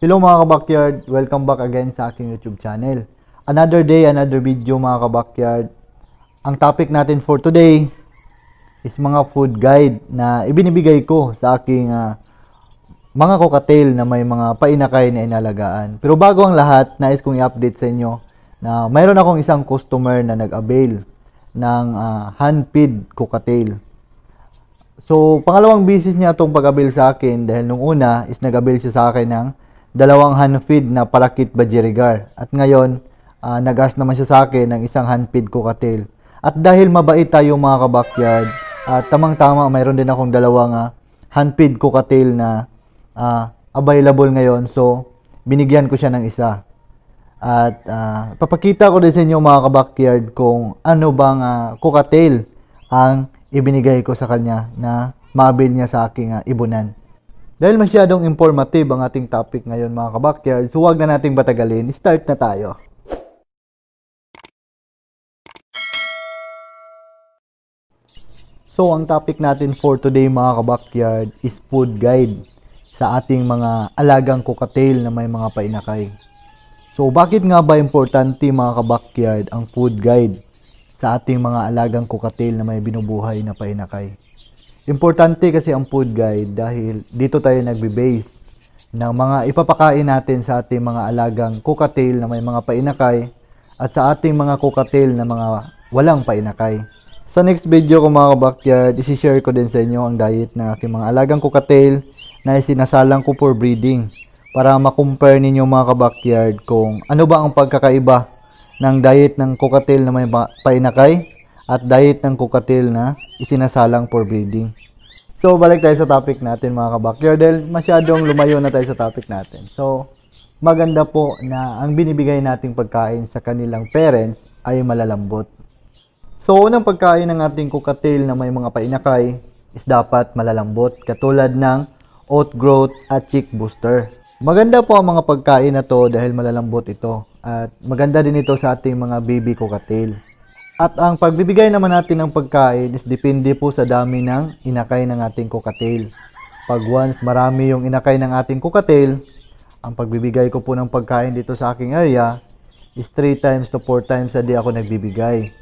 Hello mga kabakyard, welcome back again sa aking YouTube channel. Another day, another video mga kabakyard. Ang topic natin for today is mga food guide na ibinibigay ko sa aking mga cocktail na may mga painakay na inalagaan. Pero bago ang lahat, nais kong i-update sa inyo na mayroon akong isang customer na nag-avail ng hand-feed cocktail. So, pangalawang business niya itong pag-avail sa akin dahil nung una is nag-avail siya sa akin ng dalawang hand-feed na Parakit Bajirigar. At ngayon, nag-ask naman siya sa akin ng isang hand-feed cocktail. At dahil mabait tayo mga kabakyard, tamang-tama mayroon din akong dalawang hand-feed cocktail na available ngayon. So, binigyan ko siya ng isa. At papakita ko din sa inyo mga kabakyard kung ano bang cocktail ang ibinigay ko sa kanya na ma-avail niya sa aking ibunan. Dahil masyadong informative ang ating topic ngayon mga kabakyard, so huwag na nating batagalin, start na tayo. So ang topic natin for today mga kabakyard is food guide sa ating mga alagang cocktail na may mga painakay. So bakit nga ba importante mga kabakyard ang food guide sa ating mga alagang cocktail na may binubuhay na painakay? Importante kasi ang food guide dahil dito tayo nagbe-base ng mga ipapakain natin sa ating mga alagang cocktail na may mga painakay at sa ating mga cocktail na mga walang painakay. Sa next video ko mga kabakyard, isi-share ko din sa inyo ang diet ng aking mga alagang cocktail na isinasalang ko for breeding para ma-compare ninyo mga kabakyard kung ano ba ang pagkakaiba ng diet ng cocktail na may painakay at diet ng cocktail na isinasalang for breeding. So, balik tayo sa topic natin mga kabakyard dahil masyadong lumayo na tayo sa topic natin. So, maganda po na ang binibigay nating pagkain sa kanilang parents ay malalambot. So, unang pagkain ng ating cocktail na may mga painakay is dapat malalambot katulad ng oat growth at chick booster. Maganda po ang mga pagkain na to dahil malalambot ito at maganda din ito sa ating mga baby cocktail. At ang pagbibigay naman natin ng pagkain is depende po sa dami ng inakay ng ating cocktail. Pag once marami yung inakay ng ating cocktail, ang pagbibigay ko po ng pagkain dito sa aking area is 3 times to 4 times a day ako nagbibigay.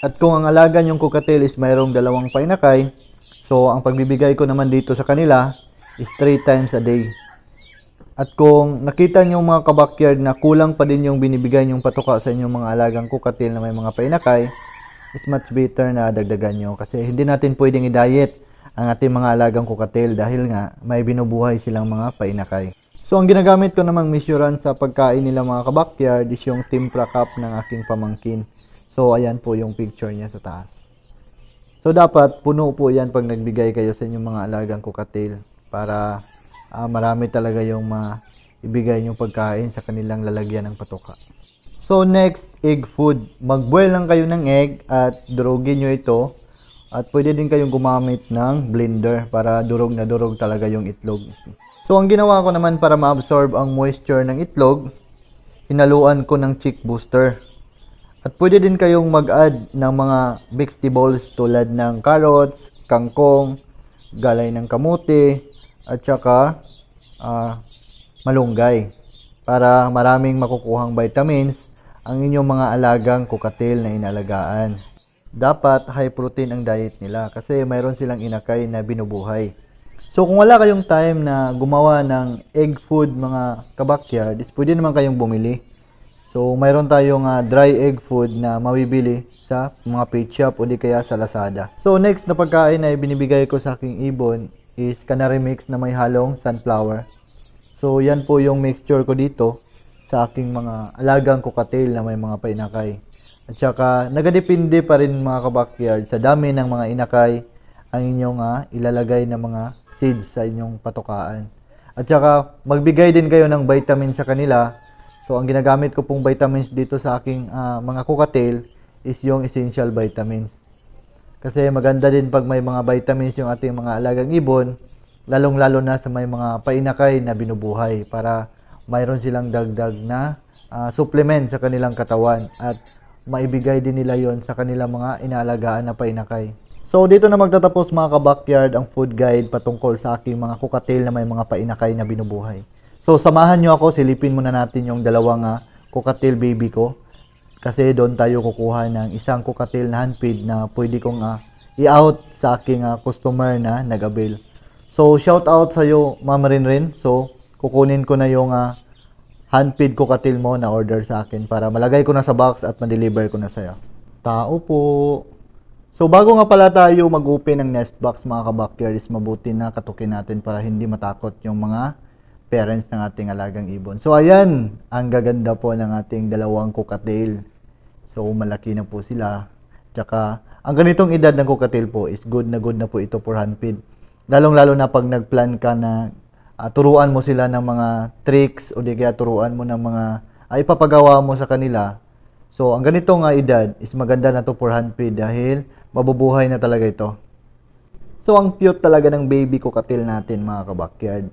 At kung ang alaga yung cocktail is mayroong dalawang painakay, so ang pagbibigay ko naman dito sa kanila is 3 times a day. At kung nakita niyo mga kabakyard na kulang pa din yung binibigay niyong patuka sa inyong mga alagang cocktail na may mga painakay, is much better na dagdagan nyo. Kasi hindi natin pwedeng i-diet ang ating mga alagang cocktail dahil nga may binubuhay silang mga painakay. So ang ginagamit ko namang measurean sa pagkain nila mga kabakyard is yung timpra cup ng aking pamangkin. So ayan po yung picture niya sa taas. So dapat puno po yan pag nagbigay kayo sa inyong mga alagang cocktail para marami talaga yung ibigay yung pagkain sa kanilang lalagyan ng patuka. So next, egg food. Mag-boil lang kayo ng egg at durugin nyo ito. At pwede din kayong gumamit ng blender para durog na durog talaga yung itlog. So ang ginawa ko naman para ma-absorb ang moisture ng itlog, hinaluan ko ng chick booster. At pwede din kayong mag-add ng mga vegetables tulad ng carrots, kangkong, galay ng kamote, at saka malunggay para maraming makukuhang vitamins ang inyong mga alagang cocktail na inalagaan. Dapat high protein ang diet nila kasi mayroon silang inakay na binubuhay. So kung wala kayong time na gumawa ng egg food mga kabakyard, pwede naman kayong bumili. So mayroon tayong dry egg food na mabibili sa mga pet shop o di kaya sa Lazada. So next na pagkain na binibigay ko sa aking ibon is canary mix na may halong sunflower. So yan po yung mixture ko dito sa aking mga alagang cocktail na may mga painakay. At saka nagadepende pa rin mga kabakyard sa dami ng mga inakay ang inyong ilalagay na mga seeds sa inyong patukaan. At saka magbigay din kayo ng vitamin sa kanila. So ang ginagamit ko pong vitamins dito sa aking mga cocktail is yung essential vitamins. Kasi maganda din pag may mga vitamins yung ating mga alagang ibon, lalong-lalo na sa may mga painakay na binubuhay para mayroon silang dagdag na supplement sa kanilang katawan at maibigay din nila yon sa kanilang mga inaalagaan na painakay. So dito na magtatapos mga kabakyard ang food guide patungkol sa aking mga cocktail na may mga painakay na binubuhay. So samahan nyo ako, silipin muna natin yung dalawang cocktail baby ko. Kasi doon tayo kukuha ng isang cocktail na handfeed na pwede kong i-out sa aking customer na nag-avail. So shout out sa iyo Ma'am Rinrin. So kukunin ko na yung handfeed cocktail mo na order sa akin para malagay ko na sa box at ma-deliver ko na sa iyo. Tao po. So bago nga pala tayo mag-open ng nest box mga kabakyard, is mabuti na katukin natin para hindi matakot yung mga parents ng ating alagang ibon. So ayan, ang gaganda po ng ating dalawang cocktail. So malaki na po sila. Tsaka ang ganitong edad ng cocktail po is good na po ito for handfeed. Lalong-lalo na pag nagplan ka na turuan mo sila ng mga tricks o di kaya turuan mo ng mga ipapagawa mo sa kanila. So ang ganitong edad is maganda na to for handfeed dahil mabubuhay na talaga ito. So ang cute talaga ng baby cocktail natin mga kabakyard.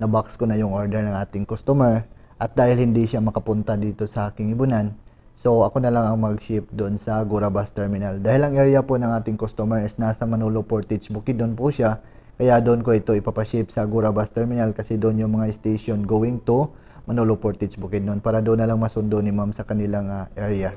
Na-box ko na yung order ng ating customer at dahil hindi siya makapunta dito sa aking ibunan, so ako na lang ang mag-ship doon sa Agora Bus Terminal. Dahil ang area po ng ating customer is nasa Manolo Portage Bukidnon po siya, kaya doon ko ito ipapaship sa Agora Bus Terminal kasi doon yung mga station going to Manolo Portage Bukidnon para doon na lang masundo ni ma'am sa kanilang area.